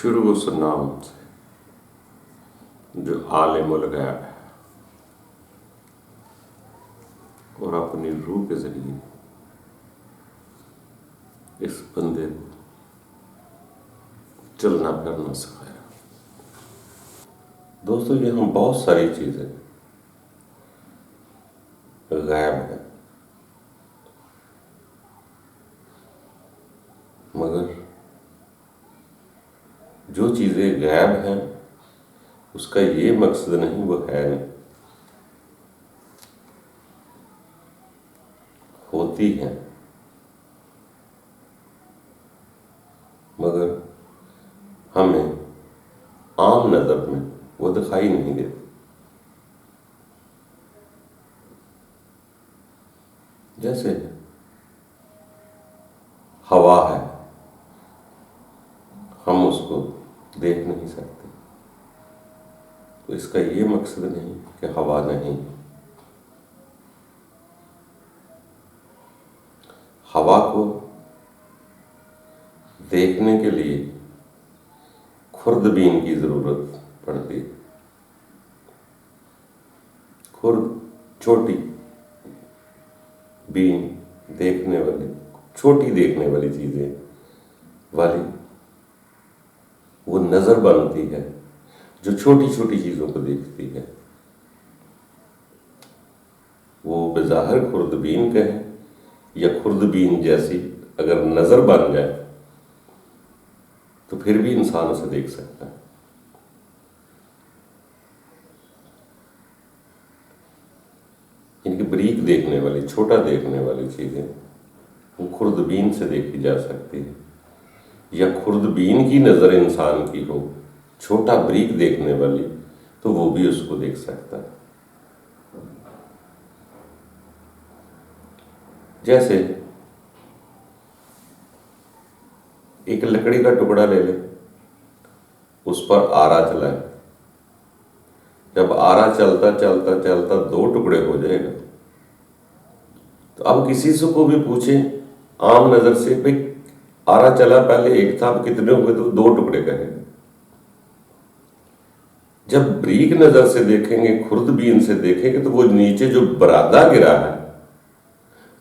شروع اس نام سے جو عالم الغیب ہے اور اپنی روح کے ذریعے اس بندے کو چلنا پھرنا سکھایا۔ دوستو، یہاں بہت ساری چیزیں غائب ہیں، مگر جو چیزیں غائب ہیں اس کا یہ مقصد نہیں وہ ہے نہیں، ہوتی ہیں مگر ہمیں عام نظر میں وہ دکھائی نہیں دیتی۔ جیسے ہوا ہے، ہم اس کو دیکھ نہیں سکتے، تو اس کا یہ مقصد نہیں کہ ہوا نہیں۔ ہوا کو دیکھنے کے لیے خوردبین کی ضرورت پڑتی ہے۔ چھوٹی بین دیکھنے والی، چھوٹی دیکھنے والی چیزیں والی وہ نظر بنتی ہے جو چھوٹی چھوٹی چیزوں کو دیکھتی ہے۔ وہ بظاہر خوردبین کہیں یا خوردبین جیسی اگر نظر بن جائے تو پھر بھی انسان اسے دیکھ سکتا ہے۔ ان کی بریک دیکھنے والی، چھوٹا دیکھنے والی چیزیں وہ خوردبین سے دیکھی جا سکتی ہے، یا خوردبین کی نظر انسان کی ہو چھوٹا بریک دیکھنے والی تو وہ بھی اس کو دیکھ سکتا ہے۔ جیسے ایک لکڑی کا ٹکڑا لے لیں، اس پر آرا چلائیں، جب آرا چلتا چلتا چلتا 2 ٹکڑے ہو جائے گا تو اب کسی سے کو بھی پوچھیں عام نظر سے، بھئی آرا چلا پہلے ایک تھا اب کتنے ہوئے، تو 2 ٹکڑے کہیں گے۔ جب بریک نظر سے دیکھیں گے، خوردبین سے دیکھیں گے تو وہ نیچے جو برادہ گرا ہے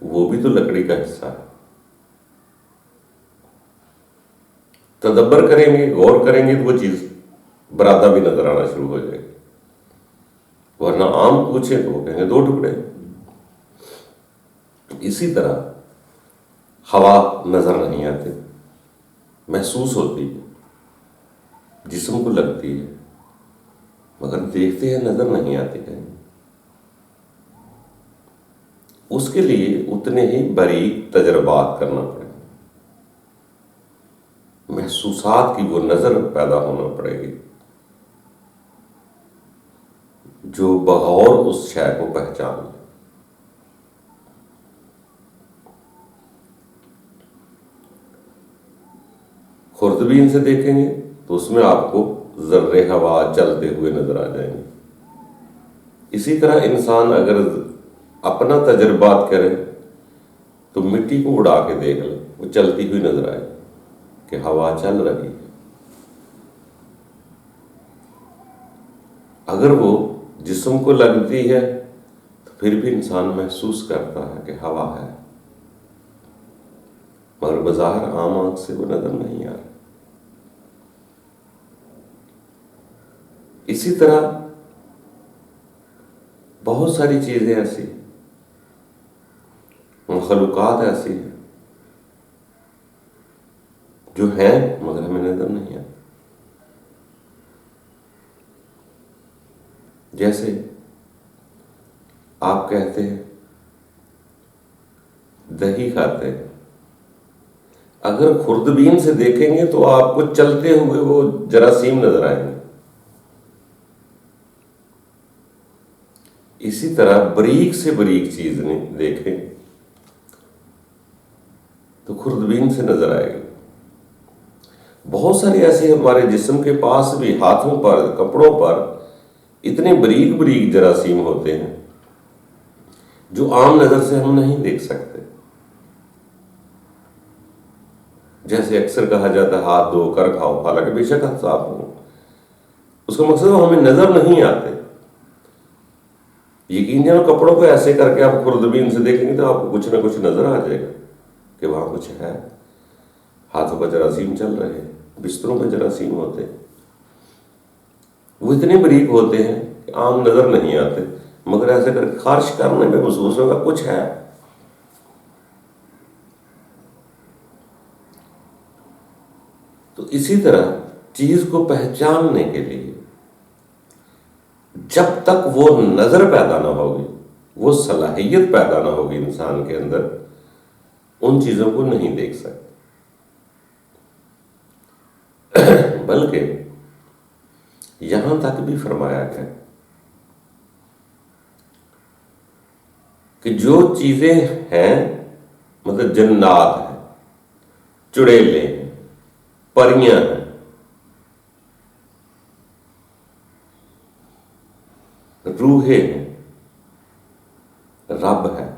وہ بھی تو لکڑی کا حصہ ہے۔ تدبر کریں گے، غور کریں گے تو وہ چیز برادہ بھی نظر آنا شروع ہو جائے گی، ورنہ عام پوچھیں تو وہ کہیں گے 2 ٹکڑے۔ اسی طرح ہوا نظر نہیں آتی، محسوس ہوتی ہے، جسم کو لگتی ہے، مگر دیکھتے ہیں نظر نہیں آتی کہیں۔ اس کے لیے اتنے ہی باریک تجربات کرنا پڑے، محسوسات کی وہ نظر پیدا ہونا پڑے گی جو بغور اس شے کو پہچان لے۔ خوردبین سے دیکھیں گے تو اس میں آپ کو ذرے ہوا چلتے ہوئے نظر آ جائیں گے۔ اسی طرح انسان اگر اپنا تجربات کرے تو مٹی کو اڑا کے دیکھ لے، وہ چلتی ہوئی نظر آئے کہ ہوا چل رہی ہے۔ اگر وہ جسم کو لگتی ہے تو پھر بھی انسان محسوس کرتا ہے کہ ہوا ہے، مگر بظاہر عام آنکھ سے وہ نظر نہیں آ رہی۔ اسی طرح بہت ساری چیزیں ایسی، مخلوقات ایسی ہیں جو ہیں مگر ہمیں نظر نہیں آتی۔ جیسے آپ کہتے ہیں دہی کھاتے ہیں، اگر خوردبین سے دیکھیں گے تو آپ کو چلتے ہوئے وہ جراثیم نظر آئیں گے۔ اسی طرح بریک سے بریک چیز دیکھیں تو خوردبین سے نظر آئے گی۔ بہت ساری ایسے ہمارے جسم کے پاس بھی ہاتھوں پر، کپڑوں پر اتنے بریک بریک جراثیم ہوتے ہیں جو عام نظر سے ہم نہیں دیکھ سکتے۔ جیسے اکثر کہا جاتا ہے ہاتھ دھو کر کھاؤ، حالانکہ بے شک ہاتھ صاف ہو، اس کا مقصد وہ ہمیں نظر نہیں آتے۔ یقین جانو کپڑوں کو ایسے کر کے آپ خوردبین سے دیکھیں گے تو آپ کو کچھ نہ کچھ نظر آ جائے گا کہ وہاں کچھ ہے، ہاتھوں پر جراثیم چل رہے ہیں، بستروں پہ جراثیم ہوتے ہیں، وہ اتنے باریک ہوتے ہیں کہ عام نظر نہیں آتے، مگر ایسے کر کے خارش کرنے پہ محسوس ہوگا کچھ ہے۔ تو اسی طرح چیز کو پہچاننے کے لیے جب تک وہ نظر پیدا نہ ہوگی، وہ صلاحیت پیدا نہ ہوگی انسان کے اندر، ان چیزوں کو نہیں دیکھ سکتے۔ بلکہ یہاں تک بھی فرمایا گیا کہ جو چیزیں ہیں، مطلب جنات ہیں، چڑیلے ہیں، پریاں ہیں، روحیں ہیں، رب ہے،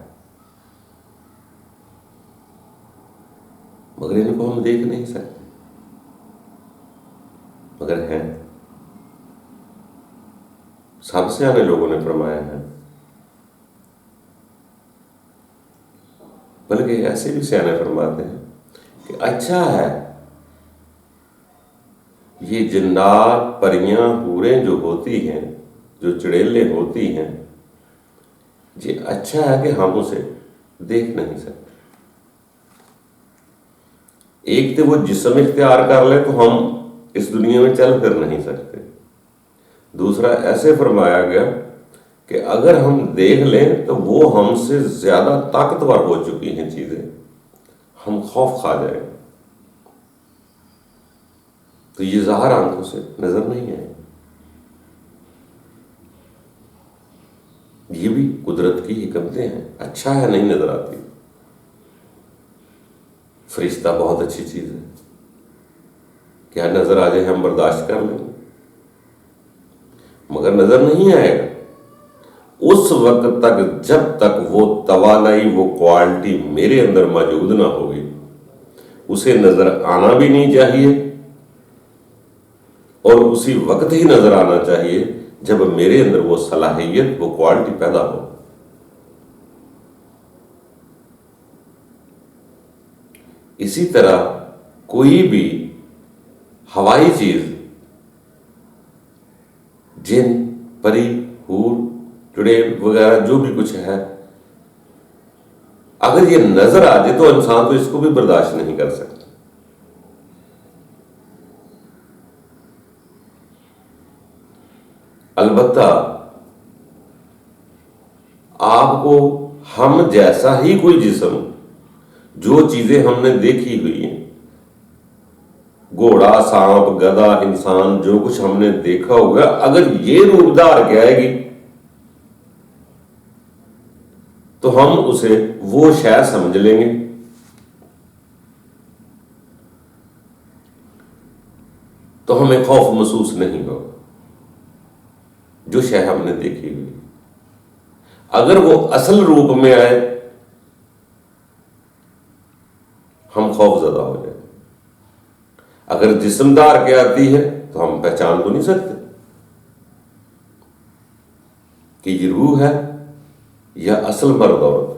مگر ان کو ہم دیکھ نہیں سکتے، مگر ہیں۔ سب سے آنے لوگوں نے فرمایا ہے، بلکہ ایسے بھی سیانے فرماتے ہیں کہ اچھا ہے یہ جنات، پریاں، حوریں جو ہوتی ہیں، جو چڑیلیں ہوتی ہیں، یہ اچھا ہے کہ ہم اسے دیکھ نہیں سکتے۔ ایک تو وہ جسم اختیار کر لے تو ہم اس دنیا میں چل پھر نہیں سکتے، دوسرا ایسے فرمایا گیا کہ اگر ہم دیکھ لیں تو وہ ہم سے زیادہ طاقتور ہو چکی ہیں چیزیں، ہم خوف کھا جائیں، تو یہ ظاہر آنکھوں سے نظر نہیں آئے۔ یہ بھی قدرت کی حکمتیں ہیں، اچھا ہے نہیں نظر آتی۔ فرشتہ بہت اچھی چیز ہے، کیا نظر آ جائے ہم برداشت کر لیں، مگر نظر نہیں آئے گا اس وقت تک جب تک وہ توانائی، وہ کوالٹی میرے اندر موجود نہ ہوگی۔ اسے نظر آنا بھی نہیں چاہیے، اور اسی وقت ہی نظر آنا چاہیے جب میرے اندر وہ صلاحیت، وہ کوالٹی پیدا ہو۔ اسی طرح کوئی بھی ہوائی چیز، جن، پری، حور، چڑیل وغیرہ جو بھی کچھ ہے، اگر یہ نظر آ جائے تو انسان تو اس کو بھی برداشت نہیں کر سکتا۔ البتہ آپ کو ہم جیسا ہی کوئی جسم، جو چیزیں ہم نے دیکھی ہوئی ہیں، گھوڑا، سانپ، گدھا، انسان، جو کچھ ہم نے دیکھا ہوگا، اگر یہ روپ دھار کے آئے گی تو ہم اسے وہ شے سمجھ لیں گے، تو ہمیں خوف محسوس نہیں ہوگا جو شے ہم نے دیکھی ہوئی۔ اگر وہ اصل روپ میں آئے ہم خوف زدہ ہو جائیں، اگر جسم دار کے آتی ہے تو ہم پہچان تو نہیں سکتے کہ یہ روح ہے یا اصل مرد عورت۔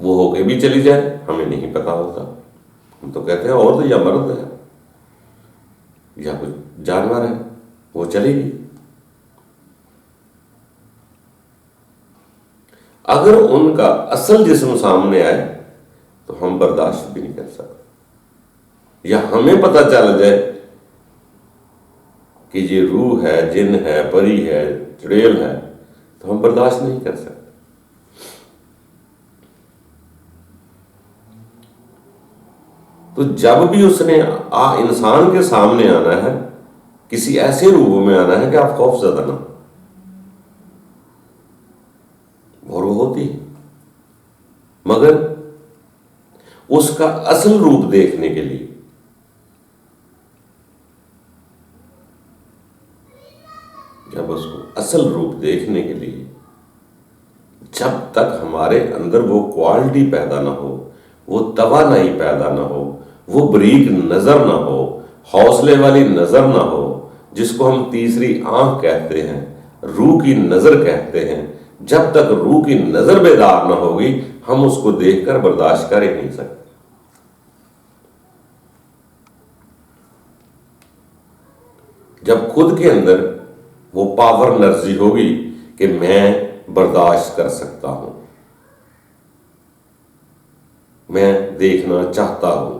وہ ہو کے بھی چلی جائے ہمیں نہیں پتا ہوتا، ہم تو کہتے ہیں عورت یا مرد ہے یا کچھ جانور ہے، وہ چلے گی۔ اگر ان کا اصل جسم سامنے آئے تو ہم برداشت بھی نہیں کر سکتے، یا ہمیں پتہ چل جائے کہ یہ روح ہے، جن ہے، پری ہے، چڑیل ہے، تو ہم برداشت نہیں کر سکتے۔ تو جب بھی اس نے انسان کے سامنے آنا ہے، کسی ایسے روپ میں آنا ہے کہ آپ خوف زدہ نہ، اور وہ ہوتی ہے، مگر اس کا اصل روپ دیکھنے کے لیے جب اس کو اصل روپ دیکھنے کے لیے جب تک ہمارے اندر وہ کوالٹی پیدا نہ ہو، وہ توانائی پیدا نہ ہو، وہ بریک نظر نہ ہو، حوصلے والی نظر نہ ہو، جس کو ہم تیسری آنکھ کہتے ہیں، روح کی نظر کہتے ہیں، جب تک روح کی نظر بیدار نہ ہوگی ہم اس کو دیکھ کر برداشت کر ہی نہیں سکتے۔ جب خود کے اندر وہ پاور انرجی ہوگی کہ میں برداشت کر سکتا ہوں، میں دیکھنا چاہتا ہوں،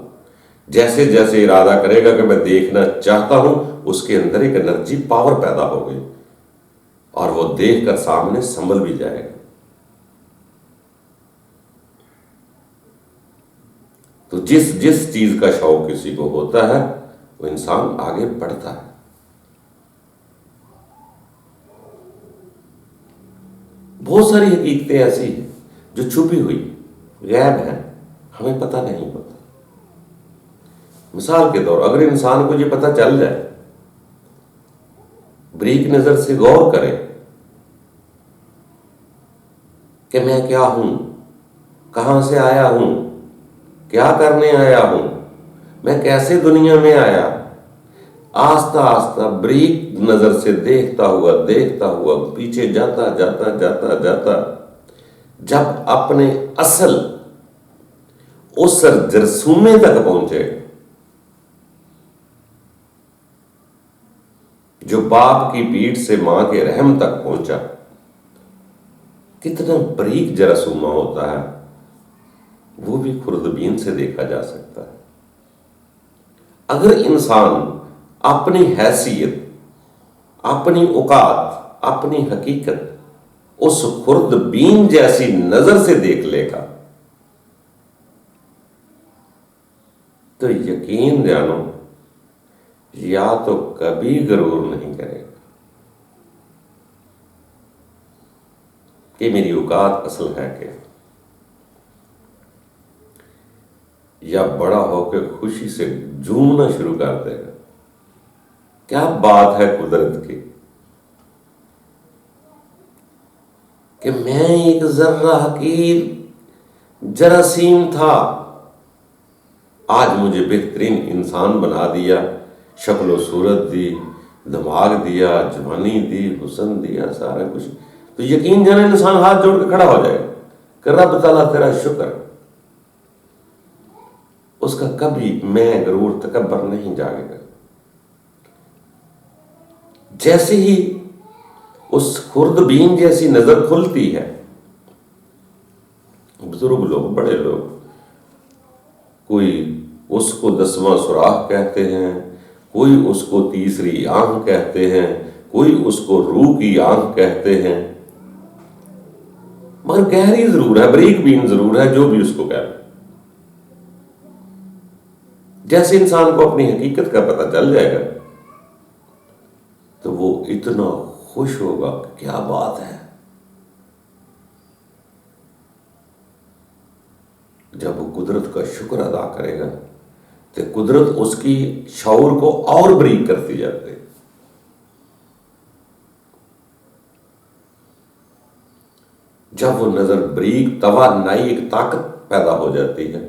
جیسے جیسے ارادہ کرے گا کہ میں دیکھنا چاہتا ہوں، اس کے اندر ایک انرجی پاور پیدا ہو گئی اور وہ دیکھ کر سامنے سنبھل بھی جائے گا۔ تو جس چیز کا شوق کسی کو ہوتا ہے وہ انسان آگے بڑھتا ہے۔ بہت ساری حقیقتیں ایسی ہیں جو چھپی ہوئی غیب ہیں، ہمیں پتہ نہیں ہوتا۔ مثال کے طور اگر انسان کو یہ پتہ چل جائے، بریک نظر سے غور کرے کہ میں کیا ہوں، کہاں سے آیا ہوں، کیا کرنے آیا ہوں، میں کیسے دنیا میں آیا، آہستہ آہستہ بریک نظر سے دیکھتا ہوا پیچھے جاتا جاتا جاتا جاتا جب اپنے اصل اس جرثومے تک پہنچے جو باپ کی پیٹھ سے ماں کے رحم تک پہنچا، کتنا بریک جراثومہ ہوتا ہے وہ بھی خوردبین سے دیکھا جا سکتا ہے۔ اگر انسان اپنی حیثیت، اپنی اوقات، اپنی حقیقت اس خوردبین جیسی نظر سے دیکھ لے گا تو یقین جانو یا تو کبھی غرور نہیں کرے گا کہ میری اوقات اصل ہے کیا، یا بڑا ہو کے خوشی سے جھومنا شروع کر دے گا۔ کیا بات ہے قدرت کی کہ میں ایک ذرہ حقیر جراثیم تھا، آج مجھے بہترین انسان بنا دیا، شکل و صورت دی، دماغ دیا، جوانی دی، حسن دیا، سارا کچھ۔ تو یقین جانے انسان ہاتھ جوڑ کے کھڑا ہو جائے گا کہ رب تعالیٰ تیرا شکر۔ اس کا کبھی میں غرور تکبر نہیں جاگے گا۔ جیسے ہی اس خوردبین جیسی نظر کھلتی ہے، بزرگ لوگ، بڑے لوگ، کوئی اس کو 10واں سوراخ کہتے ہیں، کوئی اس کو تیسری آنکھ کہتے ہیں، کوئی اس کو روح کی آنکھ کہتے ہیں، مگر گہری ضرور ہے، بریک بین ضرور ہے، جو بھی اس کو کہتے ہیں۔ جیسے انسان کو اپنی حقیقت کا پتہ چل جائے گا تو وہ اتنا خوش ہوگا کہ کیا بات ہے۔ جب وہ قدرت کا شکر ادا کرے گا تو قدرت اس کی شعور کو اور بریک کرتی جاتی ہے۔ جب وہ نظر بریک، توانائی، ایک طاقت پیدا ہو جاتی ہے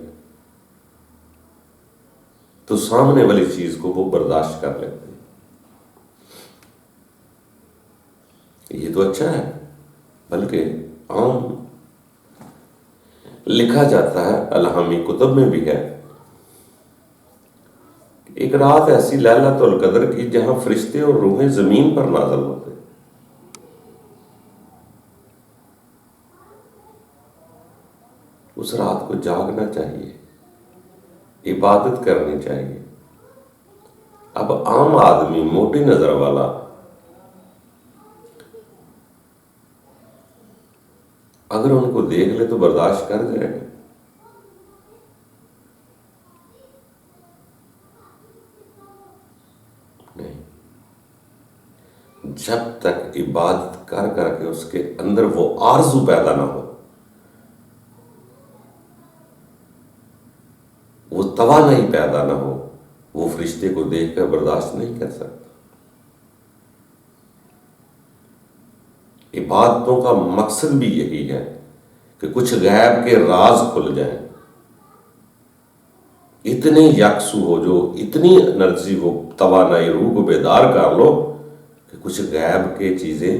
تو سامنے والی چیز کو وہ برداشت کر لیتے ہیں۔ یہ تو اچھا ہے، بلکہ عام لکھا جاتا ہے، الہامی کتب میں بھی ہے، ایک رات ایسی لیلۃ القدر کی جہاں فرشتے اور روحیں زمین پر نازل ہوتے، اس رات کو جاگنا چاہیے، عبادت کرنی چاہیے۔ اب عام آدمی، موٹی نظر والا، اگر ان کو دیکھ لے تو برداشت کر جائے گا؟ نہیں۔ جب تک عبادت کر کر کے اس کے اندر وہ آرزو پیدا نہ ہو، وہ توانائی پیدا نہ ہو، وہ فرشتے کو دیکھ کر برداشت نہیں کر سکتا۔ عبادتوں کا مقصد بھی یہی ہے کہ کچھ غیب کے راز کھل جائیں، اتنے یکسو ہو جو اتنی انرجی وہ توانائی روح کو بیدار کر لو کہ کچھ غیب کے چیزیں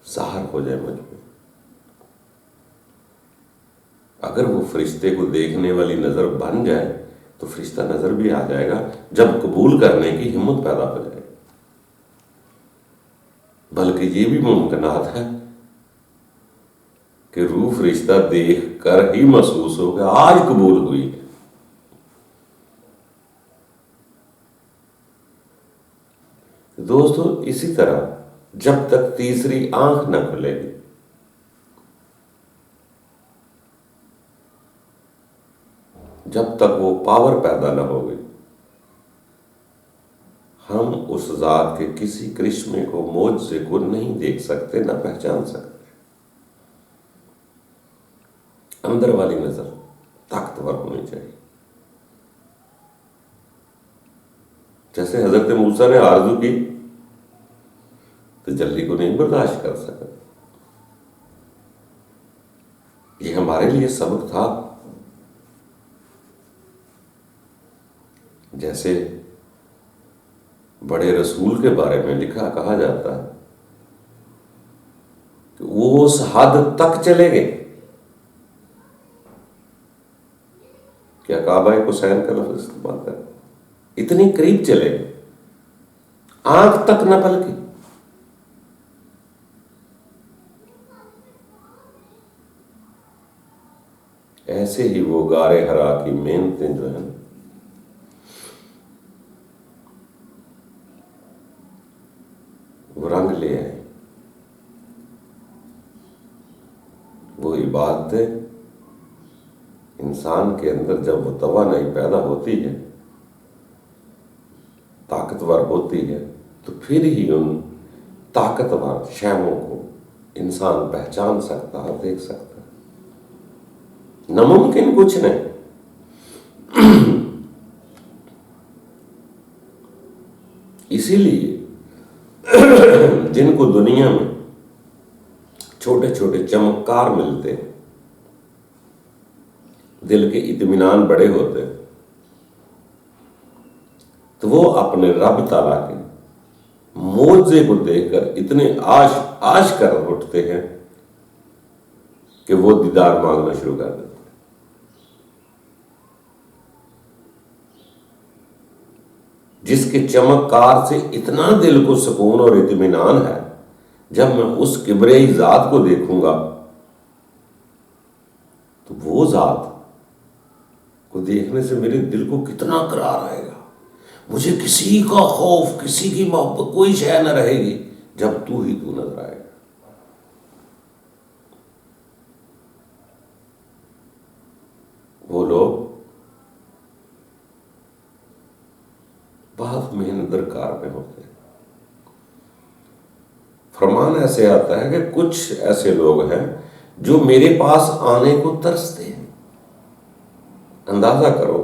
ظاہر ہو جائے مجھ میں. اگر وہ فرشتے کو دیکھنے والی نظر بن جائے تو فرشتہ نظر بھی آ جائے گا جب قبول کرنے کی ہمت پیدا ہو جائے. بلکہ یہ بھی ممکنات ہے کہ روح فرشتہ دیکھ کر ہی محسوس ہو کہ آج قبول ہوئی. دوستو اسی طرح جب تک تیسری آنکھ نہ کھلے گی، جب تک وہ پاور پیدا نہ ہوگی، ہم اس ذات کے کسی کرشمے کو، معجزے کو نہیں دیکھ سکتے، نہ پہچان سکتے. اندر والی نظر طاقتور ہونی چاہیے. جیسے حضرت موسیٰ نے آرزو کی تجلی کو نہیں برداشت کر سکا. یہ ہمارے لیے سبق تھا. جیسے بڑے رسول کے بارے میں کہا جاتا ہے کہ وہ اس حد تک چلے گئے. کیا کعبہ حسین کا لفظ استعمال کر، اتنی قریب چلے گئے، آنکھ تک نہ پلکی. ایسے ہی وہ غار حرا کی محنتیں جو ہیں وہ رنگ لے آئے. وہ عبادتیں انسان کے اندر جب وہ توانائی پیدا ہوتی ہے، طاقتور ہوتی ہے، تو پھر ہی ان طاقتور شیوں کو انسان پہچان سکتا ہے، دیکھ سکتا ہے. ناممکن کچھ نہیں. اسی لیے جن کو دنیا میں چھوٹے چھوٹے چمکار ملتے ہیں، دل کے اطمینان بڑے ہوتے ہیں، تو وہ اپنے رب تعالیٰ کے معجزے کو دیکھ کر اتنے آش کر اٹھتے ہیں کہ وہ دیدار مانگنا شروع کر دیتے ہیں. جس کے چمکار سے اتنا دل کو سکون اور اطمینان ہے، جب میں اس کبریائی ذات کو دیکھوں گا تو وہ ذات کو دیکھنے سے میرے دل کو کتنا قرار آئے گا. مجھے کسی کا خوف، کسی کی محبت، کوئی شے نہ رہے گی جب تو ہی تو نظر آئے گا. وہ لوگ بہت محنت درکار میں ہوتے ہیں. فرمان ایسے آتا ہے کہ کچھ ایسے لوگ ہیں جو میرے پاس آنے کو ترستے ہیں. اندازہ کرو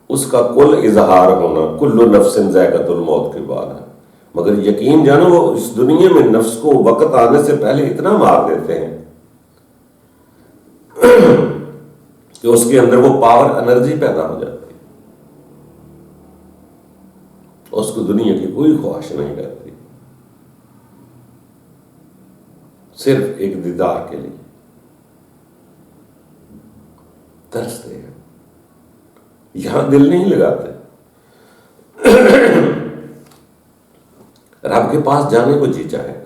اس کا کل اظہار ہونا کل نفس ذائقۃ الموت کے بعد ہے، مگر یقین جانو وہ اس دنیا میں نفس کو وقت آنے سے پہلے اتنا مار دیتے ہیں کہ اس کے اندر وہ پاور، انرجی پیدا ہو جاتی ہے. اس کو دنیا کی کوئی خواہش نہیں رہتی، صرف ایک دیدار کے لیے ترستے ہیں. یہاں دل نہیں لگاتے. رب کے پاس جانے کو جی چاہے.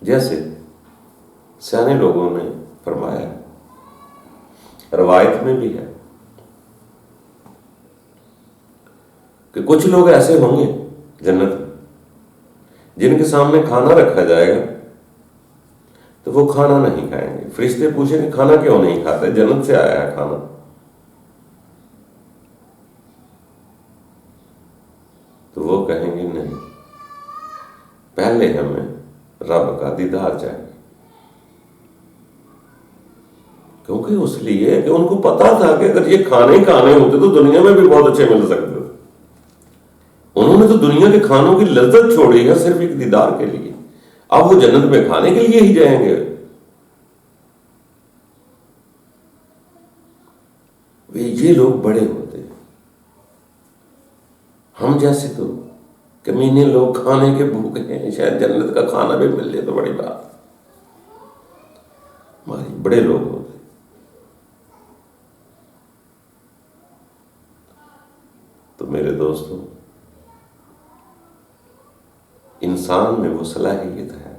جیسے سیانے لوگوں نے فرمایا، روایت میں بھی ہے کہ کچھ لوگ ایسے ہوں گے جنت میں جن کے سامنے کھانا رکھا جائے گا تو وہ کھانا نہیں کھائیں گے. فرشتے پوچھیں کہ کھانا کیوں نہیں کھاتے، جنت سے آیا ہے کھانا. تو وہ کہیں گے نہیں، پہلے ہمیں رب کا دیدار چاہیے. کیونکہ اس لیے کہ ان کو پتا تھا کہ اگر یہ کھانے کھانے ہوتے تو دنیا میں بھی بہت اچھے مل سکتے. انہوں نے تو دنیا کے کھانوں کی لذت چھوڑی ہے صرف ایک دیدار کے لیے. اب وہ جنت میں کھانے کے لیے ہی جائیں گے. یہ لوگ بڑے ہوتے ہیں. ہم جیسے تو کمینے لوگ کھانے کے بھوکے ہیں. شاید جنت کا کھانا بھی مل جائے تو بڑی بات. ہمارے بڑے لوگ ہوتے ہیں. تو میرے دوستوں، انسان میں وہ صلاحیت ہے،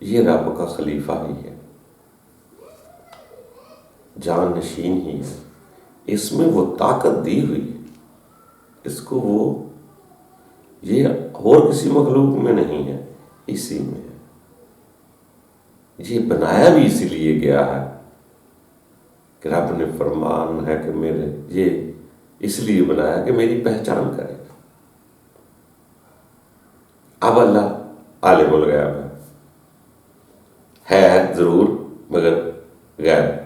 یہ رب کا خلیفہ ہی ہے، جان نشین ہی ہے. اس میں وہ طاقت دی ہوئی ہے. اس کو وہ یہ اور کسی مخلوق میں نہیں ہے، اسی میں ہے. یہ بنایا بھی اسی لیے گیا ہے کہ رب نے فرمان ہے کہ یہ اس لیے بنایا کہ میری پہچان کرے. اب اللہ عالم الغیب ہے ضرور مگر غیب.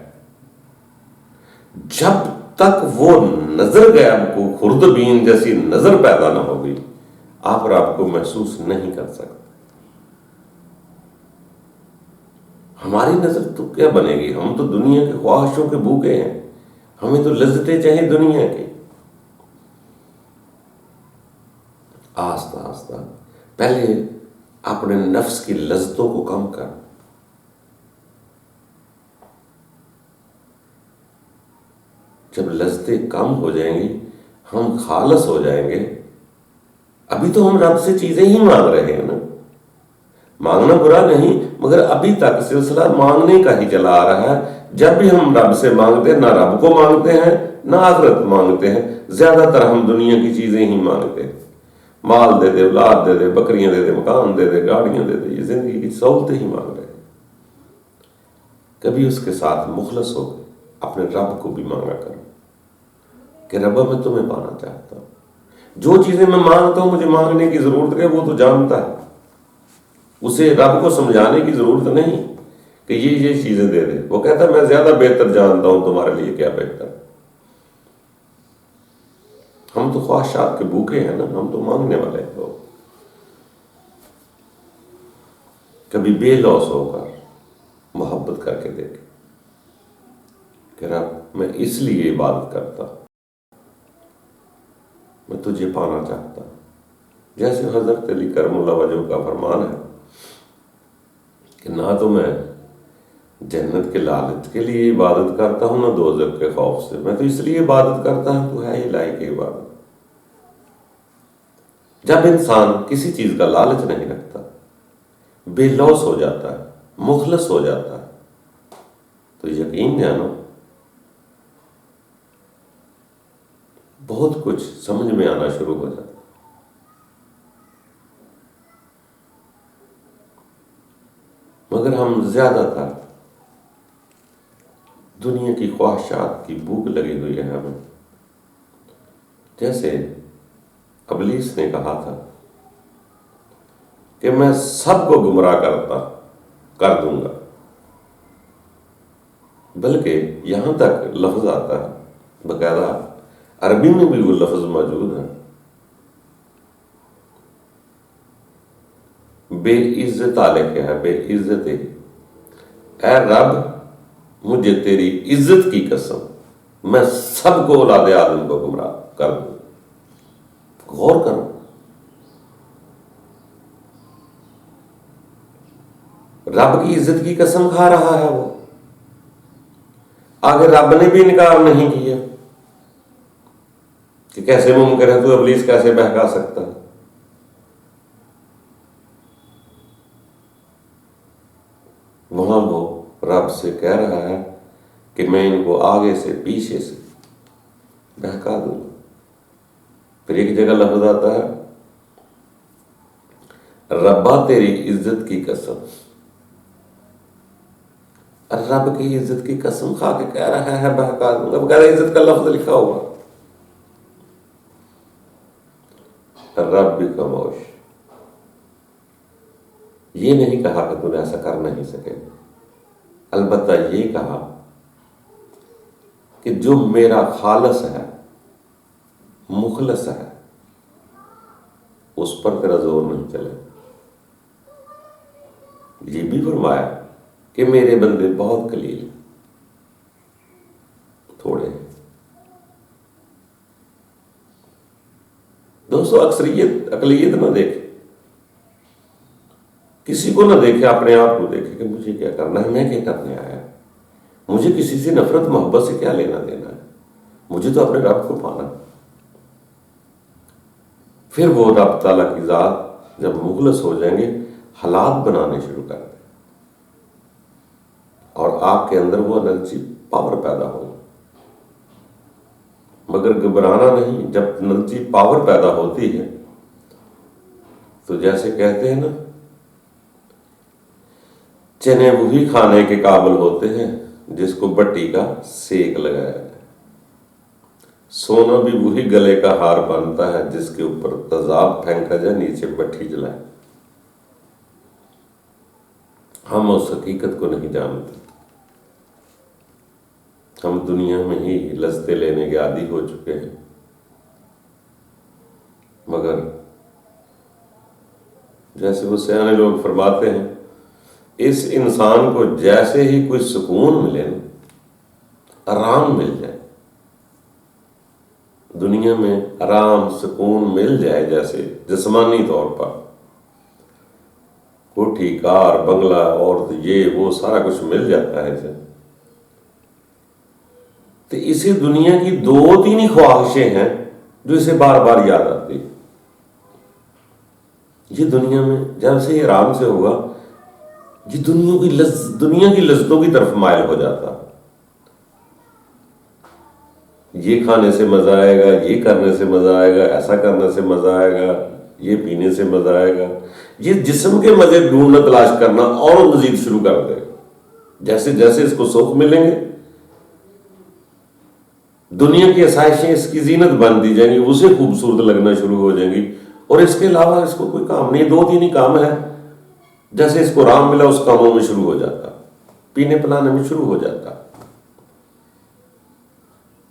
جب تک وہ نظر غیب کو خوردبین جیسی نظر پیدا نہ ہوگی، آپ رب کو محسوس نہیں کر سکتے. ہماری نظر تو کیا بنے گی؟ ہم تو دنیا کے خواہشوں کے بھوکے ہیں. ہمیں تو لذتیں چاہیے دنیا کی. آہستہ آہستہ پہلے اپنے نفس کی لذتوں کو کم کر. جب لذتیں کم ہو جائیں گی، ہم خالص ہو جائیں گے. ابھی تو ہم رب سے چیزیں ہی مانگ رہے ہیں نا. مانگنا برا نہیں، مگر ابھی تک سلسلہ مانگنے کا ہی چلا آ رہا ہے. جب بھی ہم رب سے مانگتے ہیں، نہ رب کو مانگتے ہیں نہ آخرت مانگتے ہیں. زیادہ تر ہم دنیا کی چیزیں ہی مانگتے ہیں. مال دے دے، اولاد دے دے، بکریاں دے دے، مکان دے دے، گاڑیاں دے دے. یہ زندگی کی سہولتیں ہی مانگ رہے ہیں. کبھی اس کے ساتھ مخلص ہو کے اپنے رب کو بھی مانگا کرو کہ ربا میں تمہیں پانا چاہتا ہوں. جو چیزیں میں مانگتا ہوں مجھے مانگنے کی ضرورت ہے، وہ تو جانتا ہے. اسے رب کو سمجھانے کی ضرورت نہیں کہ یہ چیزیں دے دے. وہ کہتا ہے میں زیادہ بہتر جانتا ہوں تمہارے لیے کیا بہتر. ہم تو خواہشات کے بھوکے ہیں نا. ہم تو مانگنے والے ہیں لوگ. کبھی بے لوث ہو کر محبت کر کے دیکھیں کہ رب میں اس لیے عبادت کرتا ہوں، میں تجھے پانا چاہتا ہوں. جیسے حضرت علی کرم اللہ وجہ کا فرمان ہے کہ نہ تو میں جنت کے لالچ کے لیے عبادت کرتا ہوں، نہ دوزخ کے خوف سے. میں تو اس لیے عبادت کرتا ہوں تو ہے الہی کی عبادت. جب انسان کسی چیز کا لالچ نہیں رکھتا، بے لوث ہو جاتا ہے، مخلص ہو جاتا ہے، تو یقین جانو بہت کچھ سمجھ میں آنا شروع ہو جاتا ہے. مگر ہم زیادہ تر دنیا کی خواہشات کی بھوک لگی ہوئی ہے ہمیں. جیسے ابلیس نے کہا تھا کہ میں سب کو گمراہ کر دوں گا. بلکہ یہاں تک لفظ آتا ہے، باقاعدہ عربی میں بھی وہ لفظ موجود ہے، بے عزت لکھا ہے، بے عزت. اے رب مجھے تیری عزت کی قسم، میں سب کو اولاد آدم کو گمراہ کر دوں. غور کرو، رب کی عزت کی قسم کھا رہا ہے وہ. آگے رب نے بھی انکار نہیں کیا کہ کیسے ممکن ہے، تو ابلیس کیسے بہکا سکتا ہے. وہاں وہ رب سے کہہ رہا ہے کہ میں ان کو آگے سے پیچھے سے بہکا دوں. پھر ایک جگہ لفظ آتا ہے ربا تیری عزت کی قسم. رب کی عزت کی قسم کھا کے کہہ رہا ہے بہکا دوں گا. بغیر عزت کا لفظ لکھا ہوا. رب بھی خاموش. یہ نہیں کہا کہ تم ایسا کر نہیں سکے، البتہ یہ کہا کہ جو میرا خالص ہے، مخلص ہے، اس پر تیرا زور نہیں چلے. یہ بھی فرمایا کہ میرے بندے بہت قلیل تھوڑے. دوستو اکثریت اقلیت نہ دیکھے، کسی کو نہ دیکھے، اپنے آپ کو دیکھے کہ مجھے کیا کرنا ہے، میں کیا کرنے آیا، مجھے کسی سے نفرت محبت سے کیا لینا دینا ہے، مجھے تو اپنے رب کو پانا. پھر وہ رب تعالیٰ کی ذات جب مخلص ہو جائیں گے، حالات بنانے شروع کر دیں اور آپ کے اندر وہ انرجی پاور پیدا ہوگی. مگر گھبرانا نہیں. جب انرجی پاور پیدا ہوتی ہے تو جیسے کہتے ہیں نا، چنے وہی کھانے کے قابل ہوتے ہیں جس کو بٹی کا سیک لگایا جائے. سونا بھی وہی گلے کا ہار بنتا ہے جس کے اوپر تیزاب پھینکا جائے، نیچے بٹھی جلائے. ہم اس حقیقت کو نہیں جانتے. ہم دنیا میں ہی لذتیں لینے کے عادی ہو چکے ہیں. مگر جیسے وہ سیانے لوگ فرماتے ہیں، اس انسان کو جیسے ہی کوئی سکون ملے نا، آرام مل جائے، دنیا میں آرام سکون مل جائے، جیسے جسمانی طور پر کوٹھی کار بنگلہ اور یہ وہ سارا کچھ مل جاتا ہے اسے، تو اسے دنیا کی 2-3 ہی خواہشیں ہیں جو اسے بار بار یاد آتی. یہ دنیا میں جب سے یہ آرام سے ہوگا، یہ دنیا کی لذتوں کی طرف مائل ہو جاتا. یہ کھانے سے مزہ آئے گا، یہ کرنے سے مزہ آئے گا، ایسا کرنے سے مزہ آئے گا، یہ پینے سے مزہ آئے گا. یہ جسم کے مزے ڈھونڈنا تلاش کرنا اور مزید شروع کر دے گا. جیسے جیسے اس کو سوکھ ملیں گے، دنیا کی آسائشیں اس کی زینت بن دی جائیں گی، اسے خوبصورت لگنا شروع ہو جائیں گی، اور اس کے علاوہ اس کو کوئی کام نہیں. 2-3 ہی کام ہے. جیسے اس کو آرام ملا، اس کاموں میں شروع ہو جاتا، پینے پلانے میں شروع ہو جاتا،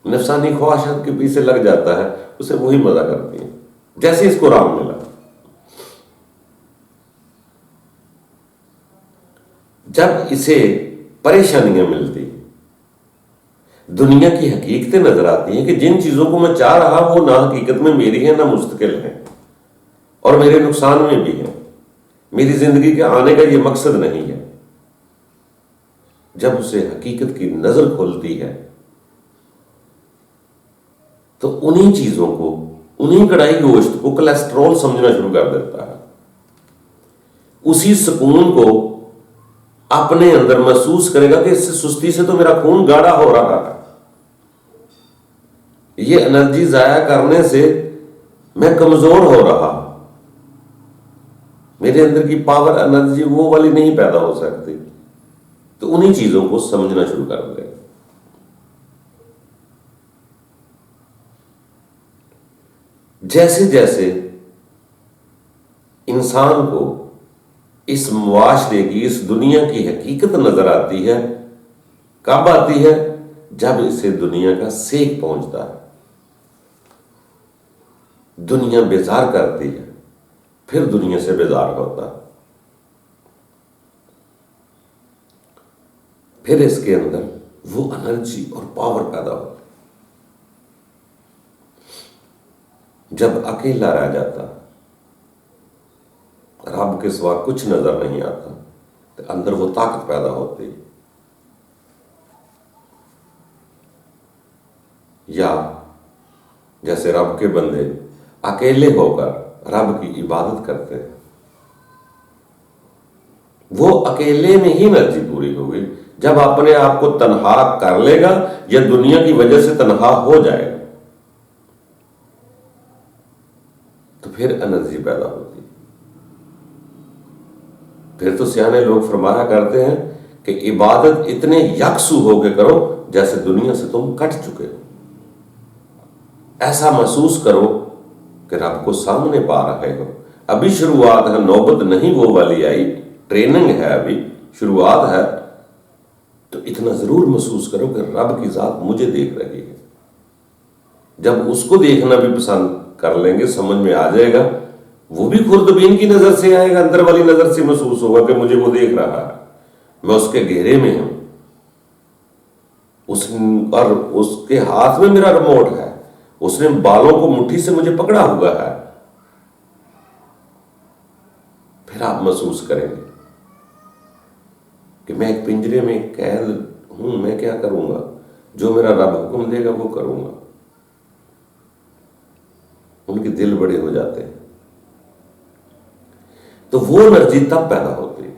نفسانی خواہشات کے پیچھے لگ جاتا ہے، اسے وہی مزہ کرتی ہیں جیسے اس کو آرام ملا. جب اسے پریشانیاں ملتی، دنیا کی حقیقتیں نظر آتی ہیں کہ جن چیزوں کو میں چاہ رہا وہ نہ حقیقت میں میری ہیں، نہ مستقل ہیں، اور میرے نقصان میں بھی ہیں، میری زندگی کے آنے کا یہ مقصد نہیں ہے. جب اسے حقیقت کی نظر کھولتی ہے تو انہی چیزوں کو، انہی کڑائی گوشت کو کولیسٹرول سمجھنا شروع کر دیتا ہے. اسی سکون کو اپنے اندر محسوس کرے گا کہ اس سے سستی سے تو میرا خون گاڑھا ہو رہا ہے، یہ انرجی ضائع کرنے سے میں کمزور ہو رہا، میرے اندر کی پاور انرجی وہ والی نہیں پیدا ہو سکتی. تو انہی چیزوں کو سمجھنا شروع کر دے. جیسے جیسے انسان کو اس معاشرے کی، اس دنیا کی حقیقت نظر آتی ہے، کب آتی ہے؟ جب اسے دنیا کا سیک پہنچتا ہے، دنیا بیزار کرتی ہے، پھر دنیا سے بیزار ہوتا ہے. پھر اس کے اندر وہ انرجی اور پاور پیدا ہوتی. جب اکیلا رہ جاتا، رب کے سوا کچھ نظر نہیں آتا، تو اندر وہ طاقت پیدا ہوتی. یا جیسے رب کے بندے اکیلے ہو کر رب کی عبادت کرتے ہیں، وہ اکیلے میں ہی انرجی پوری ہوگی. جب اپنے آپ کو تنہا کر لے گا یا دنیا کی وجہ سے تنہا ہو جائے گا تو پھر انرجی پیدا ہوتی. پھر تو سیانے لوگ فرمایا کرتے ہیں کہ عبادت اتنے یکسو ہو کے کرو جیسے دنیا سے تم کٹ چکے ہو. ایسا محسوس کرو کہ رب کو سامنے پا رہے ہو. ابھی شروعات ہے، نوبت نہیں وہ والی آئی، ٹریننگ ہے، ابھی شروعات ہے. تو اتنا ضرور محسوس کرو کہ رب کی ذات مجھے دیکھ رہی ہے. جب اس کو دیکھنا بھی پسند کر لیں گے، سمجھ میں آ جائے گا، وہ بھی خوردبین کی نظر سے آئے گا، اندر والی نظر سے محسوس ہوگا کہ مجھے وہ دیکھ رہا ہے، میں اس کے گھیرے میں ہوں، اور اس کے ہاتھ میں میرا ریموٹ ہے، اس نے بالوں کو مٹھی سے مجھے پکڑا ہوا ہے. پھر آپ محسوس کریں گے کہ میں ایک پنجرے میں قید ہوں، میں کیا کروں گا؟ جو میرا رب حکم دے گا وہ کروں گا. ان کے دل بڑے ہو جاتے ہیں. تو وہ انرجی تب پیدا ہوتی ہے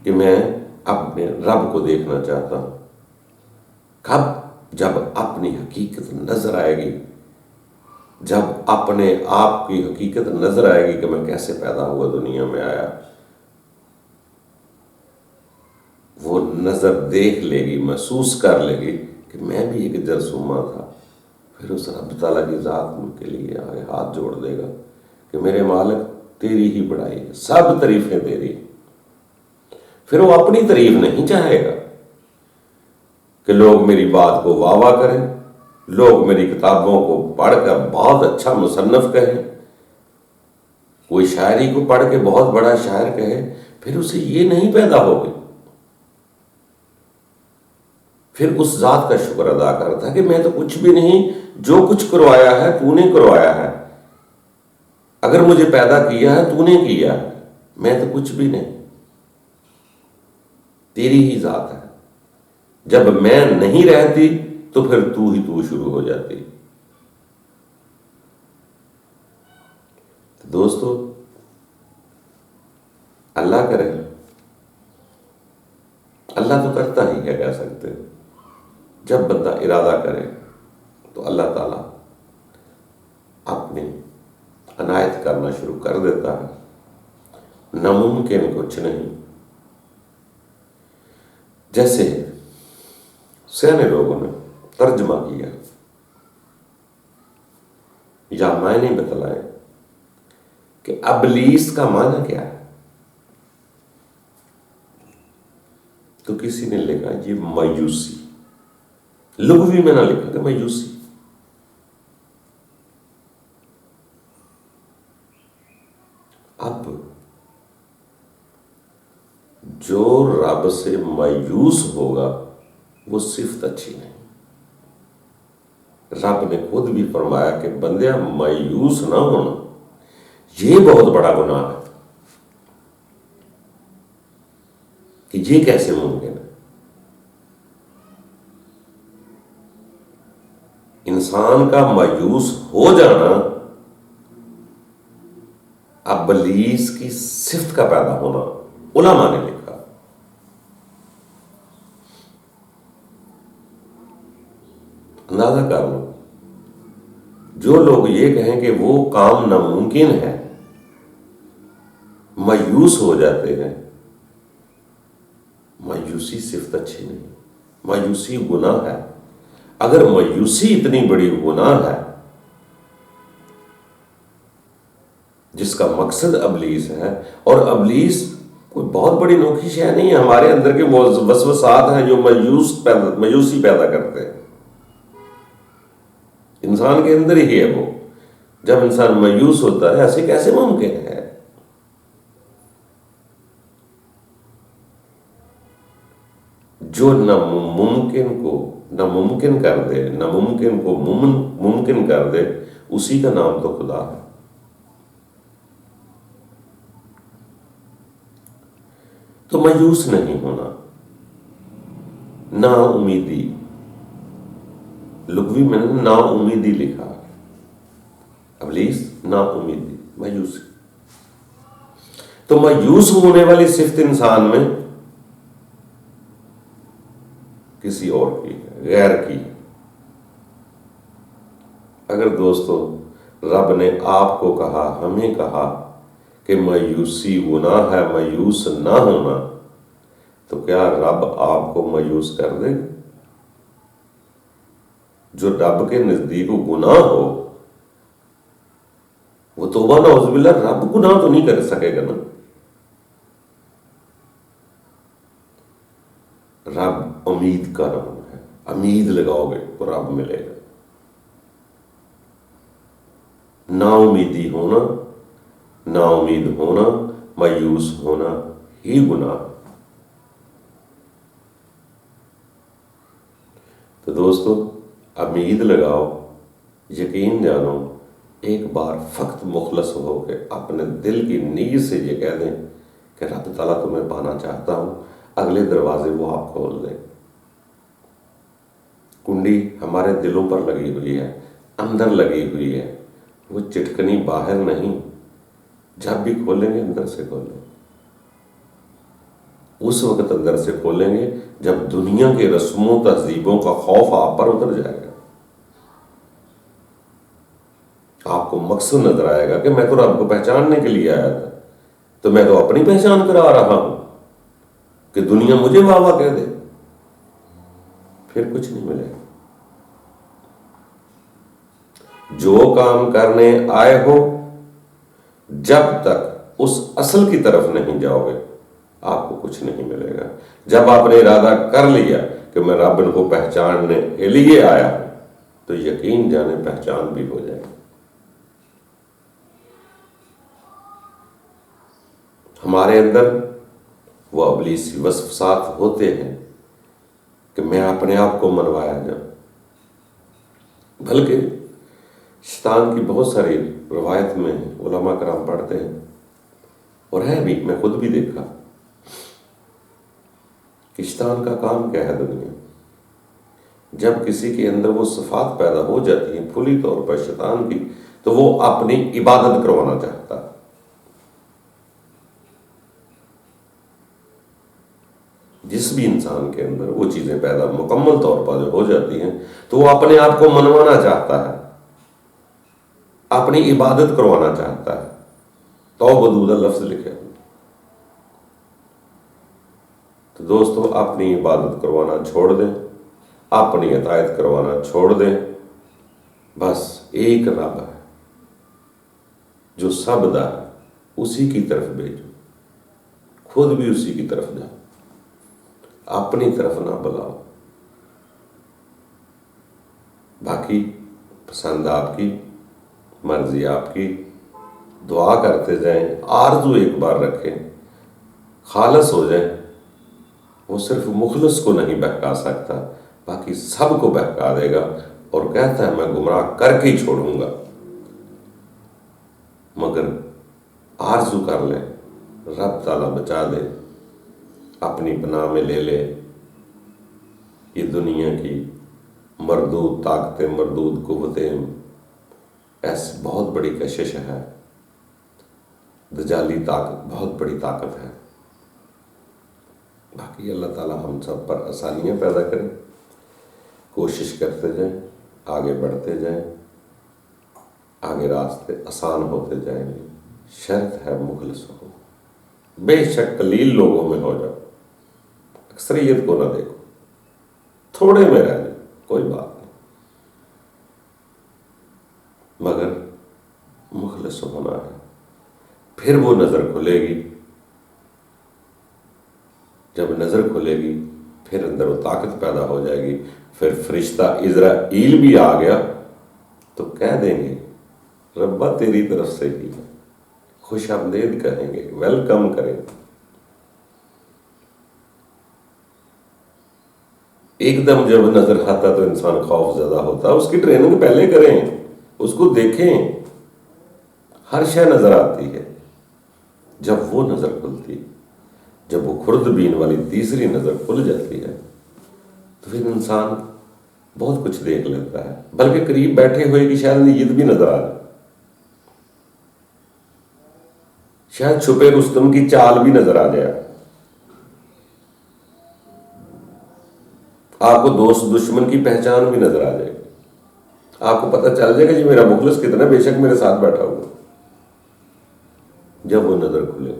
کہ میں اپنے رب کو دیکھنا چاہتا ہوں. کب؟ جب اپنی حقیقت نظر آئے گی، جب اپنے آپ کی حقیقت نظر آئے گی کہ میں کیسے پیدا ہوا، دنیا میں آیا. وہ نظر دیکھ لے گی، محسوس کر لے گی کہ میں بھی ایک جرثومہ تھا. پھر اس رب تعالیٰ کی ذات کے لیے آگے ہاتھ جوڑ دے گا کہ میرے مالک تیری ہی بڑائی ہے، سب تعریفیں تیری. پھر وہ اپنی تعریف نہیں چاہے گا کہ لوگ میری بات کو واہ واہ کریں، لوگ میری کتابوں کو پڑھ کر بہت اچھا مصنف کہیں، کوئی شاعری کو پڑھ کے بہت بڑا شاعر کہے. پھر اسے یہ نہیں پیدا ہوگی. پھر اس ذات کا شکر ادا کرتا ہے کہ میں تو کچھ بھی نہیں، جو کچھ کروایا ہے تو نے کروایا ہے. اگر مجھے پیدا کیا ہے تو نے کیا ہے، میں تو کچھ بھی نہیں، تیری ہی ذات ہے. جب میں نہیں رہتی تو پھر تو ہی تو شروع ہو جاتی. دوستو، اللہ کرے، اللہ تو کرتا ہی ہے، کہہ سکتے ہیں. جب بندہ ارادہ کرے تو اللہ تعالیٰ اپنی عنایت کرنا شروع کر دیتا ہے. ناممکن کچھ نہیں. جیسے سیانے لوگوں نے ترجمہ کیا یا معنی بتلائے کہ ابلیس کا معنی کیا ہے، تو کسی نے لکھا یہ مایوسی. لغوی میں نہ لکھا کہ مایوسی. اب جو رب سے مایوس ہوگا وہ صفت اچھی نہیں. رب نے خود بھی فرمایا کہ بندیا مایوس نہ ہونا، یہ بہت بڑا گناہ ہے. کہ یہ کیسے ممکن ہے؟ انسان کا مایوس ہو جانا ابلیس کی صفت کا پیدا ہونا. علماء نے لکھا. اندازہ کر لو، جو لوگ یہ کہیں کہ وہ کام ناممکن ہے، مایوس ہو جاتے ہیں. مایوسی صفت اچھی نہیں، مایوسی گناہ ہے. اگر مایوسی اتنی بڑی گناہ ہے جس کا مقصد ابلیس ہے، اور ابلیس کوئی بہت بڑی نوکھی شے نہیں ہے، ہمارے اندر کے وسوسات ہیں جو مایوسی پیدا کرتے ہیں. انسان کے اندر ہی ہے وہ. جب انسان مایوس ہوتا ہے، ایسے کیسے ممکن ہے؟ جو ناممکن کو ناممکن کر دے، ناممکن کو ممکن کر دے، اسی کا نام تو خدا ہے. تو مایوس نہیں ہونا. نا امیدی، لغوی میں نے نا امیدی لکھا. ابلیس نا امیدی، مایوسی. تو مایوس ہونے والی صفت انسان میں کسی اور کی ہے، غیر کی. اگر دوستو رب نے آپ کو کہا، ہمیں کہا کہ مایوسی گناہ ہے، مایوس نہ ہونا، تو کیا رب آپ کو مایوس کر دے گا؟ جو رب کے نزدیک گناہ ہو وہ توبہ نعوذ باللہ، رب گناہ تو نہیں کر سکے گا نا. رب امید کا نام ہے، امید لگاؤ گے تو رب ملے گا. نا امیدی ہونا، نا امید ہونا، مایوس ہونا ہی گناہ۔ تو دوستو، امید لگاؤ، یقین جانو، ایک بار فقط مخلص ہو کے اپنے دل کی نیت سے یہ کہہ دیں کہ رب تعالیٰ تمہیں پانا چاہتا ہوں، اگلے دروازے وہ آپ کھول دیں۔ کنڈی ہمارے دلوں پر لگی ہوئی ہے، اندر لگی ہوئی ہے، وہ چٹکنی باہر نہیں، جب بھی کھولیں گے اندر سے کھولیں، اس وقت اندر سے کھولیں گے جب دنیا کے رسموں تہذیبوں کا خوف آپ پر اتر جائے گا، آپ کو مقصد نظر آئے گا کہ میں تو رب کو پہچاننے کے لیے آیا تھا، تو میں تو اپنی پہچان کرا رہا ہوں کہ دنیا مجھے واہ واہ کہہ دے، پھر کچھ نہیں ملے گا۔ جو کام کرنے آئے ہو، جب تک اس اصل کی طرف نہیں جاؤ گے آپ کو کچھ نہیں ملے گا۔ جب آپ نے ارادہ کر لیا کہ میں رب کو پہچاننے کے لیے آیا ہوں، تو یقین جانے پہچان بھی ہو جائے گی۔ ہمارے اندر وہ ابلیسی وسوسات ہوتے ہیں کہ میں اپنے آپ کو منوایا جاؤں، بلکہ شیطان کی بہت ساری روایت میں علماء کرام پڑھتے ہیں، اور ہے بھی، میں خود بھی دیکھا کہ شیطان کا کام کیا ہے دنیا، جب کسی کے اندر وہ صفات پیدا ہو جاتی ہیں کھلی طور پر شیطان کی، تو وہ اپنی عبادت کروانا چاہتا ہے۔ جس بھی انسان کے اندر وہ چیزیں پیدا مکمل طور پر جو ہو جاتی ہیں، تو وہ اپنے آپ کو منوانا چاہتا ہے، اپنی عبادت کروانا چاہتا ہے۔ توبہ لفظ لکھے ہوئے۔ تو دوستو، اپنی عبادت کروانا چھوڑ دیں، اپنی اطاعت کروانا چھوڑ دیں، بس ایک رب ہے جو سب دا ہے، اسی کی طرف بھیجو، خود بھی اسی کی طرف جاؤ، اپنی طرف نہ بلاؤ۔ باقی پسند آپ کی، مرضی آپ کی، دعا کرتے جائیں، آرزو ایک بار رکھیں، خالص ہو جائیں۔ وہ صرف مخلص کو نہیں بہکا سکتا، باقی سب کو بہکا دے گا، اور کہتا ہے میں گمراہ کر کے ہی چھوڑوں گا۔ مگر آرزو کر لے، رب تعالیٰ بچا دے، اپنی پناہ میں لے لے۔ یہ دنیا کی مردود طاقتیں، مردود قوتیں ایسی بہت بڑی کشش ہے، دجالی طاقت بہت بڑی طاقت ہے۔ باقی اللہ تعالیٰ ہم سب پر آسانیاں پیدا کریں، کوشش کرتے جائیں، آگے بڑھتے جائیں، آگے راستے آسان ہوتے جائیں گے۔ شرط ہے مخلص ہو، بے شک قلیل لوگوں میں ہو جاؤ، اکثریت کو نہ دیکھو، تھوڑے میں رہ جاؤ، کوئی بات نہیں، مگر مخلص ہونا ہے۔ پھر وہ نظر کھلے گی، جب نظر کھلے گی پھر اندر وہ طاقت پیدا ہو جائے گی۔ پھر فرشتہ عزرائیل بھی آ گیا تو کہہ دیں گے ربا تیری طرف سے ہی ہے، خوش آمدید کہیں گے، ویلکم کریں گے۔ ایک دم جب نظر آتا تو انسان خوف زدہ ہوتا، اس کی ٹریننگ پہلے کریں، اس کو دیکھیں، ہر شے نظر آتی ہے۔ جب وہ نظر کھلتی، جب وہ خوردبین والی تیسری نظر کھل جاتی ہے، تو پھر انسان بہت کچھ دیکھ لیتا ہے، بلکہ قریب بیٹھے ہوئے کی شاید نیت بھی نظر آ جائے، شاید چھپے رستم کی چال بھی نظر آ جائے، آپ کو دوست دشمن کی پہچان بھی نظر آ جائے گی، آپ کو پتہ چل جائے گا جی میرا مخلص کتنا، بے شک میرے ساتھ بیٹھا ہوا۔ جب وہ نظر کھلے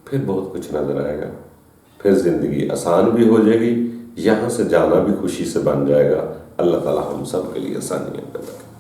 پھر بہت کچھ نظر آئے گا، پھر زندگی آسان بھی ہو جائے گی، یہاں سے جانا بھی خوشی سے بن جائے گا۔ اللہ تعالیٰ ہم سب کے لیے آسانیاں پیدا کرے۔